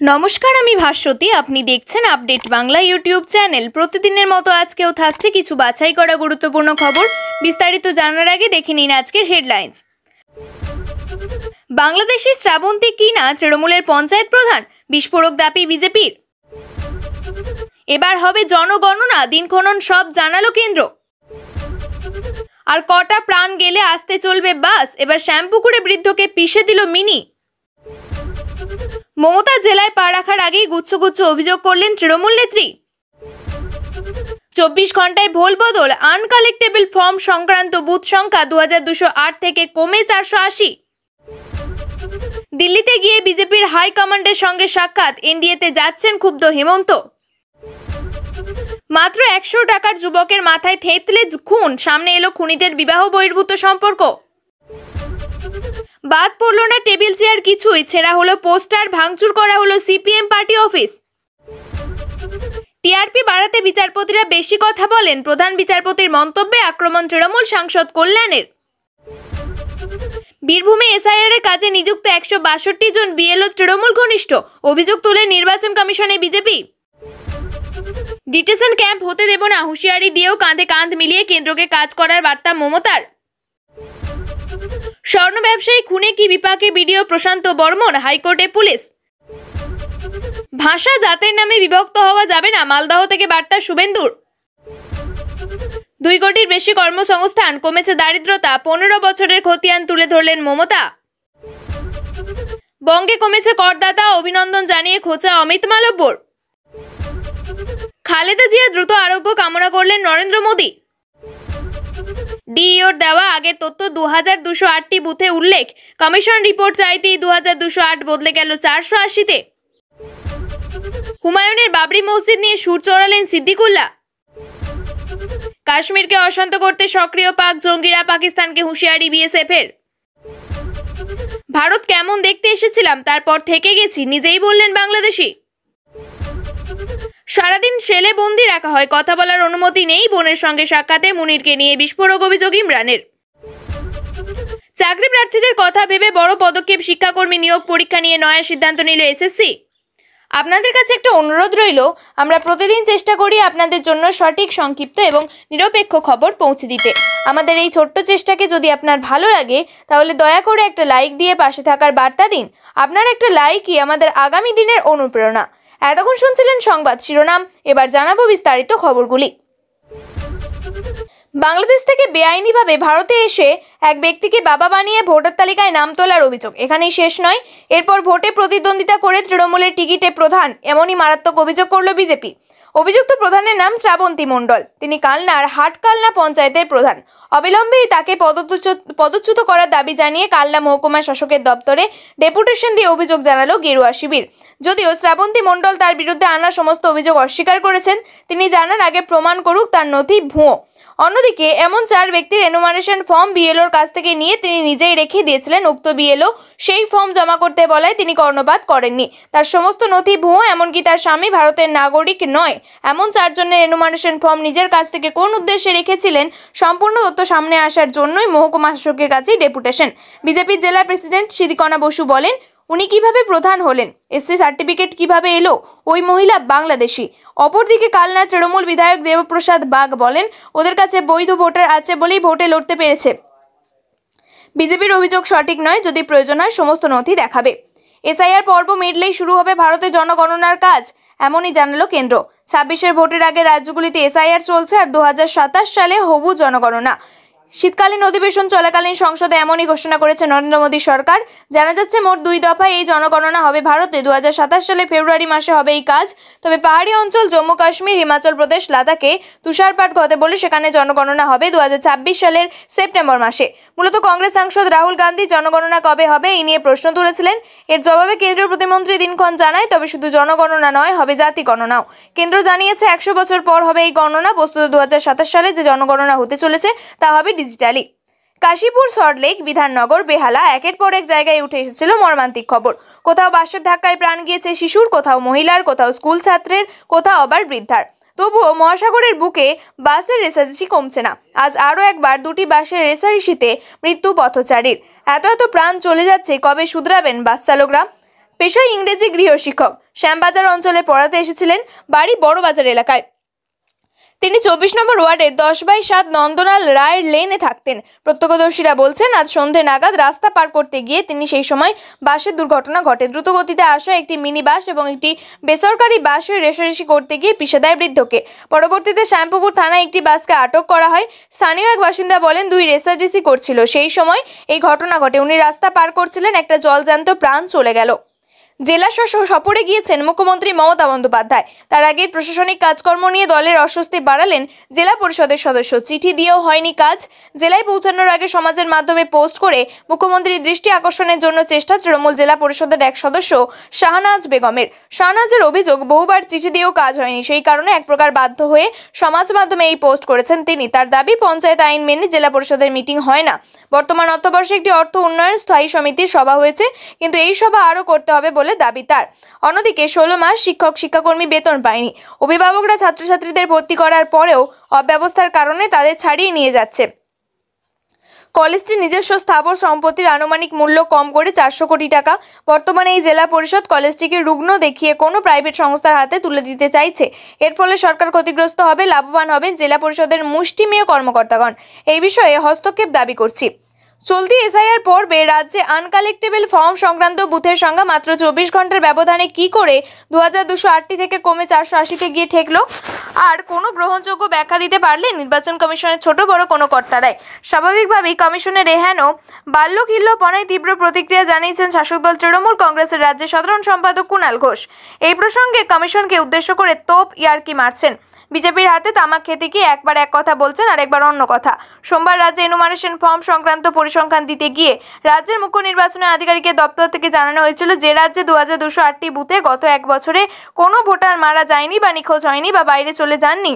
নমস্কার, আমি ভাস্বতী। আপনি দেখছেন আপডেট বাংলা ইউটিউব চ্যানেল। প্রতিদিনের মতো আজকেও থাকছে কিছু বাছাই করা গুরুত্বপূর্ণ খবর। বিস্তারিত জানার আগে দেখে নিন আজকের হেডলাইন্স। বাংলাদেশি শ্রাবন্তী কিনা তৃণমূলের পঞ্চায়েত প্রধান, বিস্ফোরক দাবি বিজেপির। এবার হবে জনগণনা, দিনক্ষণ সব জানালো কেন্দ্র। আর কটা প্রাণ গেলে আসতে চলবে বাস, এবার শ্যামপুকুরে বৃদ্ধকে পিষে দিল মিনি। মমতা জেলায় পা রাখার আগেই গুচ্ছ অভিযোগ করলেন তৃণমূল নেত্রী। 24 ঘন্টায় ভোল বদল, আনকালেক্টেবল ফর্ম সংক্রান্ত বুথ সংখ্যা 2208 থেকে কমে 480। দিল্লিতে গিয়ে বিজেপির হাইকমান্ডের সঙ্গে সাক্ষাৎ, এনডিএতে যাচ্ছেন ক্ষুব্ধ হেমন্ত। মাত্র 100 টাকার যুবকের মাথায় থেঁতলে খুন, সামনে এলো খুনিদের বিবাহ বহির্ভূত সম্পর্ক। বাদ পড়ল না টেবিল চেয়ার কিছুই, ছেঁড়া হলো পোস্টার, ভাঙচুর করা হলো সিপিএম পার্টি অফিস। টিআরপি বাড়াতে বিচারপতিরা বেশি কথা বলেন, প্রধান বিচারপতির মন্তব্যে আক্রমণ তৃণমূল সাংসদ কল্যাণের। বীরভূমে এসআইআর এর কাজে নিযুক্ত 162 জন বিএলও তৃণমূল ঘনিষ্ঠ, অভিযোগ তুলে নির্বাচন কমিশনে বিজেপি। ডিটেনশন ক্যাম্প হতে দেব না, হুঁশিয়ারি দিয়েও কাঁধে কাঁধ মিলিয়ে কেন্দ্রকে কাজ করার বার্তা মমতার। স্বর্ণ ব্যবসায়ী খুনে কি বিপাকে বিডিও প্রশান্ত বর্মন, হাইকোর্টে পুলিশ। ভাষা জাতের নামে বিভক্ত হওয়া যাবে না, মালদহ থেকে বার্তা শুভেন্দুর। 2 কোটির বেশি কর্মসংস্থান, কমেছে দারিদ্রতা, 15 বছরের খতিয়ান তুলে ধরলেন মমতা। বঙ্গে কমেছে করদাতা, অভিনন্দন জানিয়ে খোঁচা অমিত মালব্যর। খালেদা জিয়া দ্রুত আরোগ্য কামনা করলেন নরেন্দ্র মোদী। ডিইওর দেওয়া আগের তথ্য 2208টি বুথে উল্লেখ, কমিশন রিপোর্ট চাইতেই 2208 বদলে গেল 480-তে। হুমায়ুনের বাবরি মসজিদ নিয়ে সুর চড়ালেন সিদ্দিকুল্লাহ। কাশ্মীরকে অশান্ত করতে সক্রিয় পাক জঙ্গিরা, পাকিস্তানকে হুঁশিয়ারি বিএসএফের। ভারত কেমন দেখতে এসেছিলাম, তারপর থেকে গেছি, নিজেই বললেন বাংলাদেশি। সারাদিন সেলে বন্দি রাখা হয়, কথা বলার অনুমতি নেই, বোনের সঙ্গে সাক্ষাতে মুনিরকে নিয়ে বিস্ফোরক অভিযোগ ইমরানের। চাকরি প্রার্থীদের কথা ভেবে বড় পদক্ষেপ, শিক্ষাকর্মী নিয়োগ পরীক্ষা নিয়ে নয়া সিদ্ধান্ত নিল এসএসসি। আপনাদের কাছে একটা অনুরোধ রইল, আমরা প্রতিদিন চেষ্টা করি আপনাদের জন্য সঠিক, সংক্ষিপ্ত এবং নিরপেক্ষ খবর পৌঁছে দিতে। আমাদের এই ছোট্ট চেষ্টাকে যদি আপনার ভালো লাগে তাহলে দয়া করে একটা লাইক দিয়ে পাশে থাকার বার্তা দিন। আপনার একটা লাইকই আমাদের আগামী দিনের অনুপ্রেরণা। এতক্ষণ শুনছিলেন সংবাদ শিরোনাম, এবার জানাবো বিস্তারিত খবরগুলি। বাংলাদেশ থেকে বেআইনিভাবে ভারতে এসে এক ব্যক্তিকে বাবা বানিয়ে ভোটার তালিকায় নাম তোলার অভিযোগ এখানেই শেষ নয়। এরপর ভোটে প্রতিদ্বন্দ্বিতা করে তৃণমূলের টিকিটে প্রধান, এমনই মারাত্মক অভিযোগ করল বিজেপি। অভিযুক্ত প্রধানের নাম শ্রাবন্তী মণ্ডল, তিনি কালনার হাটকালনা পঞ্চায়েতের প্রধান। অবিলম্বেই তাকে পদচ্যুত করার দাবি জানিয়ে কালনা মহকুমা শাসকের দপ্তরে ডেপুটেশন দিয়ে অভিযোগ জানালো গেরুয়া শিবির। যদিও শ্রাবন্তী মণ্ডল তার বিরুদ্ধে আনা সমস্ত অভিযোগ অস্বীকার করেছেন। তিনি জানান আগে প্রমাণ করুক তার নথি ভুয়ো। অন্যদিকে এমন 4 ব্যক্তির এনুমারেশন ফর্ম বিএলওর কাছ থেকে নিয়ে তিনি নিজেই রেখে দিয়েছিলেন। উক্ত বিএলও সেই ফর্ম জমা করতে বলায় তিনি কর্ণপাত করেননি। তার সমস্ত নথি ভুয়ো, এমনকি তার স্বামী ভারতের নাগরিক নয়। এমন 4 জনের এনুমারেশন ফর্ম নিজের কাছ থেকে কোন উদ্দেশ্যে রেখেছিলেন, সম্পূর্ণ তথ্য সামনে আসার জন্যই মহকুমা শাসকের কাছে ডেপুটেশন। বিজেপির জেলা প্রেসিডেন্ট সিদিকণা বসু বলেন, উনি কিভাবে প্রধান হলেন, এসসি সার্টিফিকেট কিভাবে এলো, ওই মহিলা বাংলাদেশি। অপরদিকে কালনা তৃণমূল বিধায়ক দেবপ্রসাদ বাগ বলেন, ওদের কাছে বৈধ ভোটার আছে বলেই ভোটে লড়তে পেরেছে। বিজেপির অভিযোগ সঠিক নয়, যদি প্রয়োজন হয় সমস্ত নথি দেখাবে। এসআইআর পর্ব মিটলেই শুরু হবে ভারতে জনগণনার কাজ, এমনই জানালো কেন্দ্র। 26-এর ভোটের আগে রাজ্যগুলিতে এসআইআর চলছে, আর 2027 সালে হবু জনগণনা। শীতকালীন অধিবেশন চলাকালীন সংসদে এমনই ঘোষণা করেছে নরেন্দ্র মোদী সরকার। জানা যাচ্ছে মোট 2 দফায় এই জনগণনা হবে ভারতে। 2027 সালে ফেব্রুয়ারি মাসে হবে এই কাজ। তবে পাহাড়ি অঞ্চল জম্মু কাশ্মীর, হিমাচল প্রদেশ, লাদাখে তুষারপাত ঘটে বলে সেখানে জনগণনা হবে 2026 সালের সেপ্টেম্বর মাসে। মূলত কংগ্রেস সাংসদ রাহুল গান্ধী জনগণনা কবে হবে এই নিয়ে প্রশ্ন তুলেছিলেন। এর জবাবে কেন্দ্রীয় প্রতিমন্ত্রী দিনক্ষণ জানায়, তবে শুধু জনগণনা নয়, হবে জাতি গণনাও। কেন্দ্র জানিয়েছে 100 বছর পর হবে এই গণনা। বস্তুত 2027 সালে যে জনগণনা হতে চলেছে তা হবে ডিজিটালি। কাশীপুর, সল্টলেক, বিধাননগর, বেহালা, একের পর এক জায়গায় উঠে এসেছিল মর্মান্তিক খবর। কোথাও বাসের ধাক্কায় প্রাণ গিয়েছে শিশুর, কোথাও মহিলার, কোথাও স্কুল ছাত্রের, কোথাও আবার বৃদ্ধার। তবুও মহাসাগরের বুকে বাসের রেসারেসি কমছে না। আজ আরও একবার 2টি বাসের রেসারেসিতে মৃত্যু পথচারীর। এত প্রাণ চলে যাচ্ছে, কবে শুধরাবেন বাস চালকরা? পেশায় ইংরেজি গৃহশিক্ষক। শ্যামবাজার অঞ্চলে পড়াতে এসেছিলেন, বাড়ি বড়বাজার এলাকায়। তিনি 24 নম্বর ওয়ার্ডের 10/7 নন্দলাল রায়ের লেনে থাকতেন। প্রত্যক্ষদর্শীরা বলছেন, আজ সন্ধে নাগাদ রাস্তা পার করতে গিয়ে তিনি সেই সময় বাসের দুর্ঘটনা ঘটে। দ্রুত গতিতে আসা একটি মিনি বাস এবং একটি বেসরকারি বাসের রেষারেষি করতে গিয়ে পিষে দেয় বৃদ্ধকে। পরবর্তীতে শ্যামপুকুর থানায় একটি বাসকে আটক করা হয়। স্থানীয় এক বাসিন্দা বলেন, দুই রেষারেষি করছিল, সেই সময় এই ঘটনা ঘটে। উনি রাস্তা পার করছিলেন, একটা জলজ্যান্ত প্রাণ চলে গেল। জেলা সফরে গিয়েছেন মুখ্যমন্ত্রী মমতা বন্দ্যোপাধ্যায়। তার আগে প্রশাসনিক কাজকর্ম নিয়ে দলের অস্বস্তি বাড়ালেন জেলা পরিষদের সদস্য। চিঠি দিয়েও হয়নি কাজ। জেলায় পৌঁছানোর আগে সমাজের মাধ্যমে পোস্ট করে মুখ্যমন্ত্রীর দৃষ্টি আকর্ষণের জন্য চেষ্টা তৃণমূল জেলা পরিষদের এক সদস্য শাহনাজ বেগমের। শাহনাজের অভিযোগ, বহুবার চিঠি দিয়েও কাজ হয়নি, সেই কারণে এক প্রকার বাধ্য হয়ে সমাজ মাধ্যমে এই পোস্ট করেছেন তিনি। তার দাবি, পঞ্চায়েত আইন মেনে জেলা পরিষদের মিটিং হয় না। বর্তমান অর্থবর্ষে একটি অর্থ উন্নয়ন স্থায়ী সমিতির সভা হয়েছে, কিন্তু এই সভা আরও করতে হবে বলে দাবি তার। অন্যদিকে 16 মাস শিক্ষকর্মী বেতন পায়নি। অভিভাবকরা ছাত্রছাত্রীদের ভর্তি করার পরেও অব্যবস্থার কারণে তাদের ছাড়িয়ে নিয়ে যাচ্ছে। কলেজটির নিজস্ব স্থাবর সম্পত্তির আনুমানিক মূল্য কম করে 400 কোটি টাকা। বর্তমানে এই জেলা পরিষদ কলেজটিকে রুগ্ন দেখিয়ে কোনো প্রাইভেট সংস্থার হাতে তুলে দিতে চাইছে। এর ফলে সরকার ক্ষতিগ্রস্ত হবে, লাভবান হবেন জেলা পরিষদের মুষ্টিমেয় কর্মকর্তাগণ। এই বিষয়ে হস্তক্ষেপ দাবি করছি। চলতি এসআইআর পর্বে রাজ্যে আনকালেক্টেবল ফর্ম সংক্রান্ত বুথের সংখ্যা মাত্র 24 ঘন্টার ব্যবধানে কি করে 2208টি থেকে কমে 480-তে গিয়ে ঠেকলো? আর কোনো গ্রহণযোগ্য ব্যাখ্যা দিতে পারলে নির্বাচন কমিশনের ছোট বড় কোনো কর্তারাই। স্বাভাবিকভাবেই কমিশনের এহেন বাল্যকিল্যপনায় তীব্র প্রতিক্রিয়া জানিয়েছেন শাসক দল তৃণমূল কংগ্রেসের রাজ্য সাধারণ সম্পাদক কুণাল ঘোষ। এই প্রসঙ্গে কমিশনকে উদ্দেশ্য করে তোপ ইয়ার্কি মারছেন। বিজেপির হাতে তামাক খেতে গিয়ে একবার এক কথা বলছেন আর একবার অন্য কথা। সোমবার রাজ্যে এনুমারেশন ফর্ম সংক্রান্ত পরিসংখ্যান দিতে গিয়ে রাজ্যের মুখ্য নির্বাচনী আধিকারিকের দপ্তর থেকে জানানো হয়েছিল যে রাজ্যে 2208টি বুথে গত এক বছরে কোনো ভোটার মারা যায়নি বা নিখোঁজ হয়নি বা বাইরে চলে যাননি।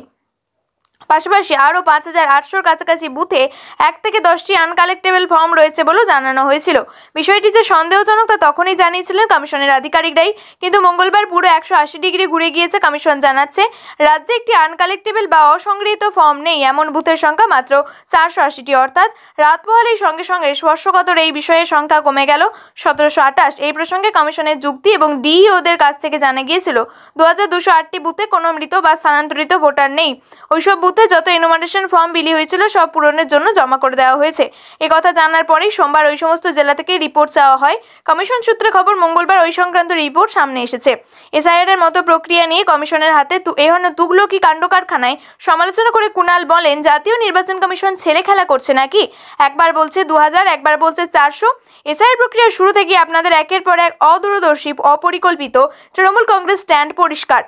পাশাপাশি আরও 5800-র কাছাকাছি বুথে 1 থেকে 10টি আনকালেক্টেবল ফর্ম রয়েছে বলেও জানানো হয়েছিল। বিষয়টি যে সন্দেহজনক তা তখনই জানিয়েছিলেন কমিশনের আধিকারিকরাই, কিন্তু মঙ্গলবার পুরো 180 ডিগ্রি ঘুরে গিয়েছে। কমিশন জানাচ্ছে, রাজ্যে একটি আনকালেক্টেবল বা অসংগৃহীত ফর্ম নেই এমন বুথের সংখ্যা মাত্র 480টি, অর্থাৎ রাত পোহালেই সঙ্গে সঙ্গে স্পর্শকাতর এই বিষয়ের সংখ্যা কমে গেল 1728। এই প্রসঙ্গে কমিশনের যুক্তি এবং ডিইওদের কাছ থেকে জানা গিয়েছিল 2208টি বুথে কোনো মৃত বা স্থানান্তরিত ভোটার নেই। ওইসব বুথে যত এনুমারেশন ফর্ম বিলি হয়েছিল সব পূরণের জন্য জমা করে দেওয়া হয়েছে। এই কথা জানার পরেই সোমবার ওই সমস্ত জেলা থেকে রিপোর্ট চাওয়া হয়। কমিশন সূত্রে খবর, মঙ্গলবার ওই সংক্রান্ত রিপোর্ট সামনে এসেছে। এসআইআর এর মতো প্রক্রিয়া নিয়ে কমিশনের হাতে এহেন তুগলকি কাণ্ড কারখানায় সমালোচনা করে কুণাল বলেন, জাতীয় নির্বাচন কমিশন ছেলে খেলা করছে নাকি? একবার বলছে 2000, একবার বলছে 400। এসআইআর প্রক্রিয়ার শুরু থেকে আপনাদের একের পর এক অদূরদর্শী, অপরিকল্পিত তৃণমূল কংগ্রেস স্ট্যান্ড পরিষ্কার।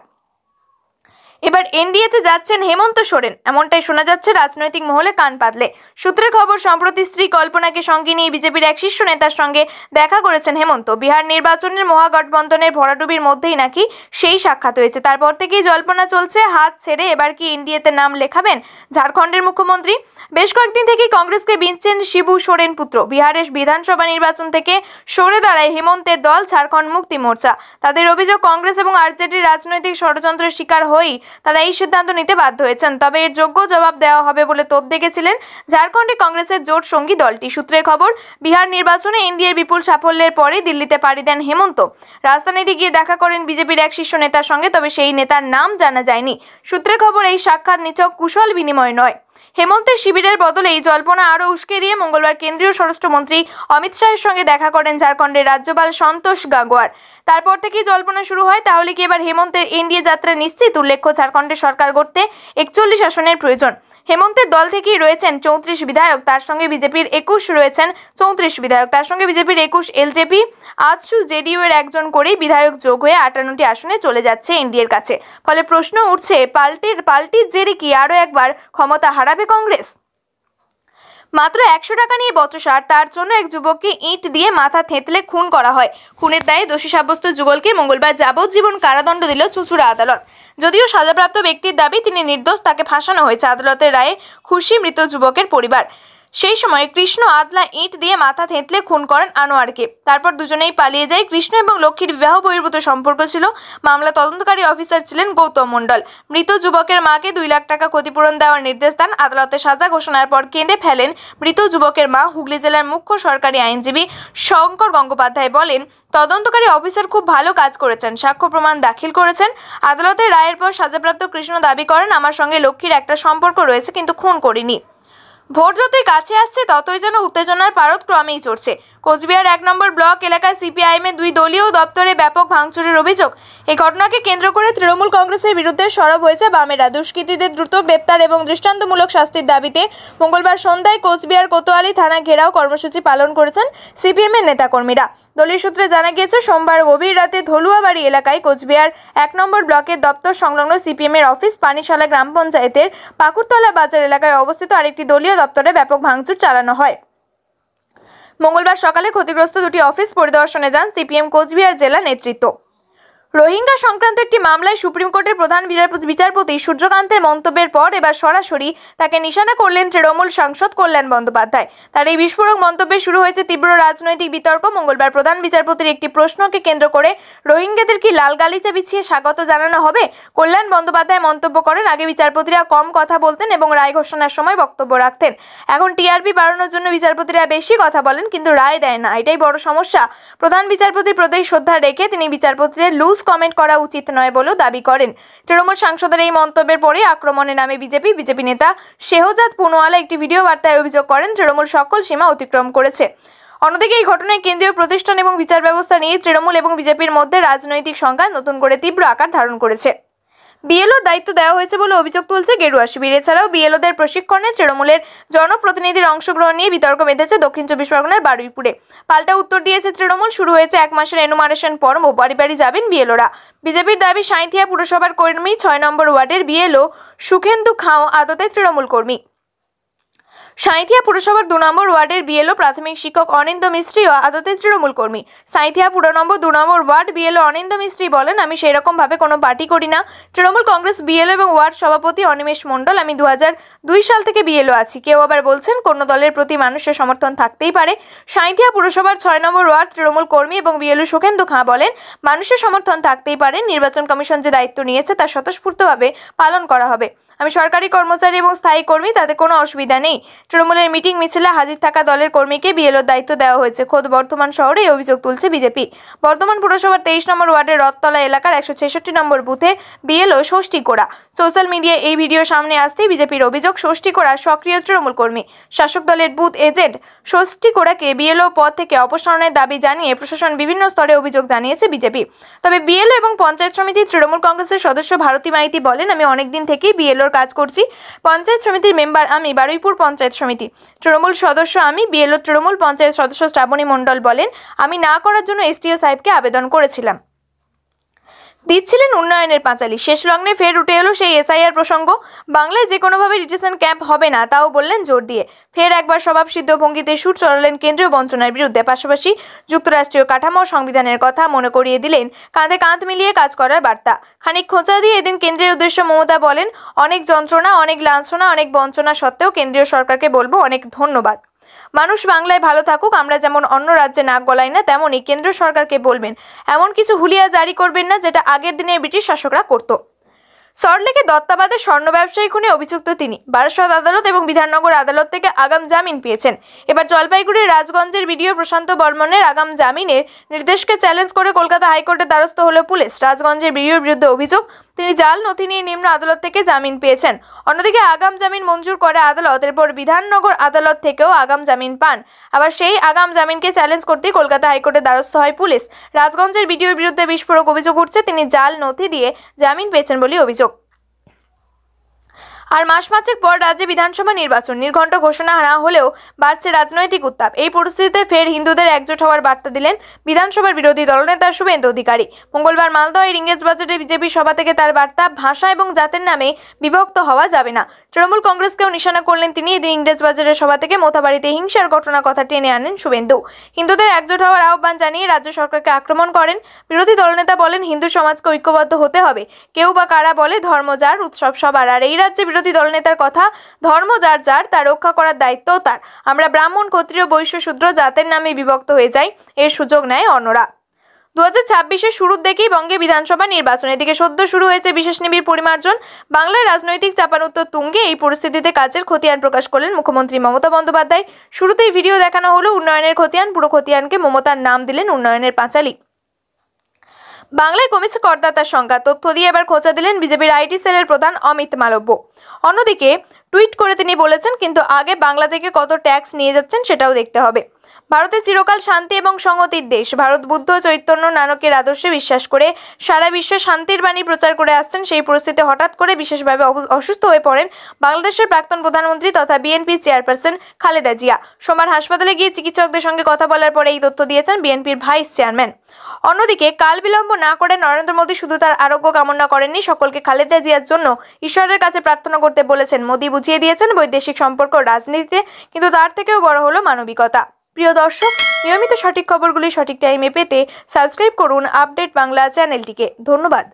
এবার এনডিএতে যাচ্ছেন হেমন্ত সোরেন, এমনটাই শোনা যাচ্ছে রাজনৈতিক মহলে কান পাতলে। সূত্রের খবর, সম্প্রতি স্ত্রী কল্পনাকে সঙ্গে নিয়ে বিজেপির এক শীর্ষ নেতার সঙ্গে দেখা করেছেন হেমন্ত। বিহার নির্বাচনের মহাগঠবন্ধনের ভরাডুবির মধ্যেই নাকি সেই সাক্ষাৎ হয়েছে। তারপর থেকেই জল্পনা চলছে, হাত ছেড়ে এবার কি এনডিএতে নাম লেখাবেন ঝাড়খণ্ডের মুখ্যমন্ত্রী? বেশ কয়েকদিন থেকেই কংগ্রেসকে বিঁধছেন শিবু সোরেন পুত্র। বিহারের বিধানসভা নির্বাচন থেকে সরে দাঁড়ায় হেমন্তের দল ঝাড়খণ্ড মুক্তি মোর্চা। তাদের অভিযোগ, কংগ্রেস এবং আরজেডির রাজনৈতিক ষড়যন্ত্রের শিকার হয়েই তারা এই সিদ্ধান্ত নিতে বাধ্য হয়েছেন। তবে এর যোগ্য জবাব দেওয়া হবে বলে তোপ দেখেছিলেন ঝাড়খণ্ডে কংগ্রেসের জোট সঙ্গী দলটি। সূত্রের খবর, বিহার নির্বাচনে এনডিএর বিপুল সাফল্যের পরে দিল্লিতে পাড়ি দেন হেমন্ত। রাজধানীতে গিয়ে দেখা করেন বিজেপির এক শীর্ষ নেতার সঙ্গে, তবে সেই নেতার নাম জানা যায়নি। সূত্রের খবর, এই সাক্ষাৎ নিছক কুশল বিনিময় নয়। হেমন্তের শিবিরের বদলে এই জল্পনা আরও উস্কে দিয়ে মঙ্গলবার কেন্দ্রীয় স্বরাষ্ট্রমন্ত্রী অমিত শাহের সঙ্গে দেখা করেন ঝাড়খণ্ডের রাজ্যপাল সন্তোষ গাঙ্গোয়ার। তারপর থেকেই জল্পনা শুরু হয়, তাহলে কি এবার হেমন্তের এনডিএ যাত্রা নিশ্চিত? উল্লেখ্য, ঝাড়খণ্ডের সরকার গড়তে 41 আসনের প্রয়োজন। হেমন্তের দল থেকেই রয়েছেন 34 বিধায়ক, তার সঙ্গে বিজেপির 21 রয়েছেন 34 বিধায়ক, তার সঙ্গে বিজেপির 21, এলজেপি, আজসু, জেডিইউ এর একজন করেই বিধায়ক যোগ হয়ে 58টি আসনে চলে যাচ্ছে এনডিএর কাছে। ফলে প্রশ্ন উঠছে, পাল্টির জেরে কি আরও একবার ক্ষমতা হারাবে কংগ্রেস? মাত্র 100 টাকা নিয়ে বচসার, তার জন্য এক যুবককে ইট দিয়ে মাথা থেঁতলে খুন করা হয়। খুনের দায়ে দোষী সাব্যস্ত যুগলকে মঙ্গলবার যাবজ্জীবন কারাদণ্ড দিল চুঁচুড়া আদালত। যদিও সাজাপ্রাপ্ত ব্যক্তির দাবি তিনি নির্দোষ, তাকে ফাঁসানো হয়েছে। আদালতের রায়ে খুশি মৃত যুবকের পরিবার। সেই সময় কৃষ্ণ আদলা ইট দিয়ে মাথা থেঁতলে খুন করেন আনোয়ারকে। তারপর দুজনেই পালিয়ে যায়। কৃষ্ণ এবং লক্ষ্মীর বিবাহ বহির্ভূত সম্পর্ক ছিল। মামলা তদন্তকারী অফিসার ছিলেন গৌতম মণ্ডল। মৃত যুবকের মাকে 2 লাখ টাকা ক্ষতিপূরণ দেওয়ার নির্দেশ দেন। আদালতে সাজা ঘোষণার পর কেঁদে ফেলেন মৃত যুবকের মা। হুগলি জেলার মুখ্য সরকারি আইনজীবী শঙ্কর গঙ্গোপাধ্যায় বলেন, তদন্তকারী অফিসার খুব ভালো কাজ করেছেন, সাক্ষ্য প্রমাণ দাখিল করেছেন। আদালতের রায়ের পর সাজাপ্রাপ্ত কৃষ্ণ দাবি করেন, আমার সঙ্গে লক্ষ্মীর একটা সম্পর্ক রয়েছে, কিন্তু খুন করিনি। ভোট যতই কাছে আসছে ততই যেন উত্তেজনার পারদ ক্রমেই চড়ছে। কোচবিহার 1 নম্বর ব্লক এলাকায় সিপিআইএমের 2 দলীয় দপ্তরে ব্যাপক ভাঙচুরের অভিযোগ। এই ঘটনাকে কেন্দ্র করে তৃণমূল কংগ্রেসের বিরুদ্ধে সরব হয়েছে বামেরা। দুষ্কৃতীদের দ্রুত গ্রেপ্তার এবং দৃষ্টান্তমূলক শাস্তির দাবিতে মঙ্গলবার সন্ধ্যায় কোচবিহার কোতোয়ালি থানা ঘেরাও কর্মসূচি পালন করেছেন সিপিএমের নেতাকর্মীরা। দলীয় সূত্রে জানা গিয়েছে, সোমবার গভীর রাতে ধলুয়াবাড়ি এলাকায় কোচবিহার 1 নম্বর ব্লকের দপ্তর সংলগ্ন সিপিএমের অফিস, পানিশালা গ্রাম পঞ্চায়েতের পাকুরতলা বাজার এলাকায় অবস্থিত আরেকটি দলীয় দপ্তরে ব্যাপক ভাঙচুর চালানো হয়। মঙ্গলবার সকালে ক্ষতিগ্রস্ত 2টি অফিস পরিদর্শনে যান সিপিএম কোচবিহার জেলা নেতৃত্ব। রোহিঙ্গা সংক্রান্ত একটি মামলায় সুপ্রিম কোর্টের প্রধান বিচারপতি সূর্যকান্তের মন্তব্যের পর এবার সরাসরি তাকে নিশানা করলেন তৃণমূল সাংসদ কল্যাণ বন্দ্যোপাধ্যায়। তার এই বিস্ফোরক মন্তব্যে শুরু হয়েছে তীব্র রাজনৈতিক বিতর্ক। মঙ্গলবার প্রধান বিচারপতির একটি প্রশ্নকে কেন্দ্র করে রোহিঙ্গাদের কি লাল গালিচা বিছিয়ে স্বাগত জানানো হবে? কল্যাণ বন্দ্যোপাধ্যায় মন্তব্য করেন, আগে বিচারপতিরা কম কথা বলতেন এবং রায় ঘোষণার সময় বক্তব্য রাখতেন। এখন টিআরপি বাড়ানোর জন্য বিচারপতিরা বেশি কথা বলেন, কিন্তু রায় দেয় না। এটাই বড় সমস্যা। প্রধান বিচারপতির প্রতি শ্রদ্ধা রেখে তিনি বিচারপতিদের লুজ কমেন্ট করা উচিত নয় বলেও দাবি করেন। তৃণমূল সাংসদের এই মন্তব্যের পরে আক্রমণে নামে বিজেপি নেতা শেহজাদ পুনওয়ালা একটি ভিডিও বার্তায় অভিযোগ করেন, তৃণমূল সকল সীমা অতিক্রম করেছে। অন্যদিকে এই ঘটনায় কেন্দ্রীয় প্রতিষ্ঠান এবং বিচার ব্যবস্থা নিয়ে তৃণমূল এবং বিজেপির মধ্যে রাজনৈতিক সংঘাত নতুন করে তীব্র আকার ধারণ করেছে। বিএলও দায়িত্ব দেওয়া হয়েছে বলে অভিযোগ তুলছে গেরুয়া শিবির। এছাড়াও বিএলওদের প্রশিক্ষণে তৃণমূলের জনপ্রতিনিধির অংশগ্রহণ নিয়ে বিতর্ক বেঁধেছে দক্ষিণ 24 পরগনার বারুইপুরে। পাল্টা উত্তর দিয়েছে তৃণমূল। শুরু হয়েছে 1 মাসের এনুমারেশন পর্ব। বাড়ি বাড়ি যাবেন বিএলওরা। বিজেপির দাবি, সাঁইথিয়া পুরসভার কর্মী 6 নম্বর ওয়ার্ডের বিএলও সুখেন্দু খাও আদতে তৃণমূল কর্মী। সাঁইথিয়া পুরসভার 2 নম্বর ওয়ার্ডের বিএলও প্রাথমিক শিক্ষক অনিন্দ মিস্ত্রিও আদতে তৃণমূল কর্মী। সাঁইথিয়া পুর নম্বর 2 নম্বর ওয়ার্ড বিএলও অনিন্দ মিস্ত্রি বলেন, আমি সেরকম ভাবে কোনো পার্টি করি না। তৃণমূল কংগ্রেস বিএলও এবং ওয়ার্ড সভাপতি অনিমেষ মণ্ডল। আমি 2002 সাল থেকে বিএলও আছি। কেউ আবার বলছেন কোনো দলের প্রতি মানুষের সমর্থন থাকতেই পারে। সাঁইথিয়া পুরসভার 6 নম্বর ওয়ার্ড তৃণমূল কর্মী এবং বিএলও সুখেন্দু খাঁ বলেন, মানুষের সমর্থন থাকতেই পারে। নির্বাচন কমিশন যে দায়িত্ব নিয়েছে তা স্বতঃস্ফূর্তভাবে পালন করা হবে। আমি সরকারি কর্মচারী এবং স্থায়ী কর্মী, তাতে কোনো অসুবিধা নেই। তৃণমূলের মিটিং মিছিলে হাজির থাকা দলের কর্মীকে বিএলওর দায়িত্ব দেওয়া হয়েছে। খোদ বর্ধমান শহরে এই অভিযোগ তুলছে বিজেপি। বর্ধমান পুরসভার 23 নম্বর ওয়ার্ডের রথতলা এলাকার 166 নম্বর বুথে বিএলও ষষ্ঠী কোড়া। সোশ্যাল মিডিয়ায় এই ভিডিও সামনে আসতেই বিজেপির অভিযোগ, ষষ্ঠী কোড়া সক্রিয় তৃণমূল কর্মী। শাসক দলের বুথ এজেন্ট ষষ্ঠী কোড়াকে বিএলও পদ থেকে অপসারণের দাবি জানিয়ে প্রশাসন বিভিন্ন স্তরে অভিযোগ জানিয়েছে বিজেপি। তবে বিএলও এবং পঞ্চায়েত সমিতির তৃণমূল কংগ্রেসের সদস্য ভারতী মাইতি বলেন, আমি অনেকদিন থেকেই বিএলওর কাজ করছি। পঞ্চায়েত সমিতির মেম্বার আমি, বারুইপুর পঞ্চায়েত সমিতি। তৃণমূল সদস্য আমি। বিএলও তৃণমূল পঞ্চায়েত সদস্য শ্রাবণী মণ্ডল বলেন, আমি না করার জন্য এসডিও সাহেবকে আবেদন করেছিলাম। দিচ্ছিলেন উন্নয়নের পাঁচালী। শেষ লগ্নে ফের উঠে এলো সেই এসআইআর প্রসঙ্গ। বাংলায় যে কোনোভাবে ডিটেনশন ক্যাম্প হবে না, তাও বললেন জোর দিয়ে। ফের একবার স্বভাবসিদ্ধ ভঙ্গিতে সুর চড়ালেন কেন্দ্রীয় বঞ্চনার বিরুদ্ধে। পাশাপাশি যুক্তরাষ্ট্রীয় কাঠামো সংবিধানের কথা মনে করিয়ে দিলেন, কাঁধে কাঁধ মিলিয়ে কাজ করার বার্তা। খানিক খোঁচা দিয়ে এদিন কেন্দ্রের উদ্দেশ্য মমতা বলেন, অনেক যন্ত্রণা, অনেক লাঞ্ছনা, অনেক বঞ্চনা সত্ত্বেও কেন্দ্রীয় সরকারকে বলবো অনেক ধন্যবাদ। মানুষ বাংলায় ভালো থাকুক। আমরা যেমন অন্য রাজ্যে নাক গলাই না, তেমনই কেন্দ্র সরকারকে বলবেন এমন কিছু হুলিয়া জারি করবেন না যেটা আগের দিনের ব্রিটিশ শাসকরা করত। সল্টলেকে দত্তাবাদের স্বর্ণ ব্যবসায়ী খুনে অভিযুক্ত তিনি বারাসত আদালত এবং বিধাননগর আদালত থেকে আগাম জামিন পেয়েছেন। এবার জলপাইগুড়ির রাজগঞ্জের বিডিও প্রশান্ত বর্মনের আগাম জামিনের নির্দেশকে চ্যালেঞ্জ করে কলকাতা হাইকোর্টের দ্বারস্থ হলো পুলিশ। রাজগঞ্জের বিডিওর বিরুদ্ধে অভিযোগ, তিনি জাল নথি নিয়ে নিম্ন আদালত থেকে জামিন পেয়েছেন। অন্যদিকে আগাম জামিন মঞ্জুর করে আদালত, এরপর বিধাননগর আদালত থেকেও আগাম জামিন পান। আবার সেই আগাম জামিনকে চ্যালেঞ্জ করতেই কলকাতা হাইকোর্টের দ্বারস্থ হয় পুলিশ। রাজগঞ্জের বিডিওর বিরুদ্ধে বিস্ফোরক অভিযোগ উঠছে, তিনি জাল নথি দিয়ে জামিন পেয়েছেন বলে অভিযোগ। আর মাস পাঁচেক পর রাজ্যে বিধানসভা নির্বাচন, নির্ঘণ্ট ঘোষণা না হলেও বাড়ছে রাজনৈতিক উত্তাপ। এই পরিস্থিতিতে ফের হিন্দুদের একজোট হওয়ার বার্তা দিলেন বিধানসভার বিরোধী দলনেতা শুভেন্দু অধিকারী। মঙ্গলবার মালদহের ইংরেজ বাজারে বিজেপি সভা থেকে তার বার্তা, ভাষা এবং জাতের নামে বিভক্ত হওয়া যাবে না। তৃণমূল কংগ্রেসকেও নিশানা করলেন তিনি। এদিন ইংরেজ বাজারের সভা থেকে মোথাবাড়িতে হিংসার ঘটনার কথা টেনে আনেন শুভেন্দু। হিন্দুদের একজোট হওয়ার আহ্বান জানিয়ে রাজ্য সরকারকে আক্রমণ করেন। বিরোধী দলনেতা বলেন, হিন্দু সমাজকে ঐক্যবদ্ধ হতে হবে। কেউ বা কারা বলে ধর্ম যার, উৎসব সবার। আর এই রাজ্যে বিরোধী দলনেতার কথা, ধর্ম যার যার তা রক্ষা করার দায়িত্বও তার। আমরা ব্রাহ্মণ, ক্ষত্রিয়, বৈশ্য, শূদ্র জাতের নামে বিভক্ত হয়ে যাই, এর সুযোগ নেয় অন্যরা। 2026-এর শুরুর দিকেই বঙ্গে বিধানসভা নির্বাচন, এদিকে সদ্য শুরু হয়েছে বিশেষ নিবিড় পরিমার্জন। বাংলার রাজনৈতিক চাপানুত্তর তুঙ্গে। এই পরিস্থিতিতে কাজের খতিয়ান প্রকাশ করলেন মুখ্যমন্ত্রী মমতা বন্দ্যোপাধ্যায়। শুরুতেই ভিডিও দেখানো হলো উন্নয়নের খতিয়ান। পুরো খতিয়ানকে মমতার নাম দিলেন উন্নয়নের পাঁচালী। বাংলায় কমেছে করদাতার সংখ্যা, তথ্য দিয়ে এবার খোঁচা দিলেন বিজেপির আইটি সেলের প্রধান অমিত মালব্য। অন্যদিকে টুইট করে তিনি বলেছেন, কিন্তু আগে বাংলা থেকে কত ট্যাক্স নিয়ে যাচ্ছেন সেটাও দেখতে হবে। ভারতে চিরকাল শান্তি এবং সংহতির দেশ। ভারত বুদ্ধ চৈতন্য নানকের আদর্শে বিশ্বাস করে সারা বিশ্বে শান্তির বাণী প্রচার করে আসছেন। সেই পরিস্থিতিতে হঠাৎ করে বিশেষভাবে অসুস্থ হয়ে পড়েন বাংলাদেশের প্রাক্তন প্রধানমন্ত্রী তথা বিএনপি চেয়ারপারসন খালেদা জিয়া। সোমবার হাসপাতালে গিয়ে চিকিৎসকদের সঙ্গে কথা বলার পরে এই তথ্য দিয়েছেন বিএনপির ভাইস চেয়ারম্যান। অন্যদিকে কাল বিলম্ব না করে নরেন্দ্র মোদী শুধু তার আরোগ্য কামনা করেননি, সকলকে খালেদা জিয়ার জন্য ঈশ্বরের কাছে প্রার্থনা করতে বলেছেন। মোদী বুঝিয়ে দিয়েছেন বৈদেশিক সম্পর্ক রাজনীতিতে, কিন্তু তার থেকেও বড় হলো মানবিকতা। প্রিয় দর্শক, নিয়মিত সঠিক খবরগুলি সঠিক টাইমে পেতে সাবস্ক্রাইব করুন আপডেট বাংলা চ্যানেলটিকে। ধন্যবাদ।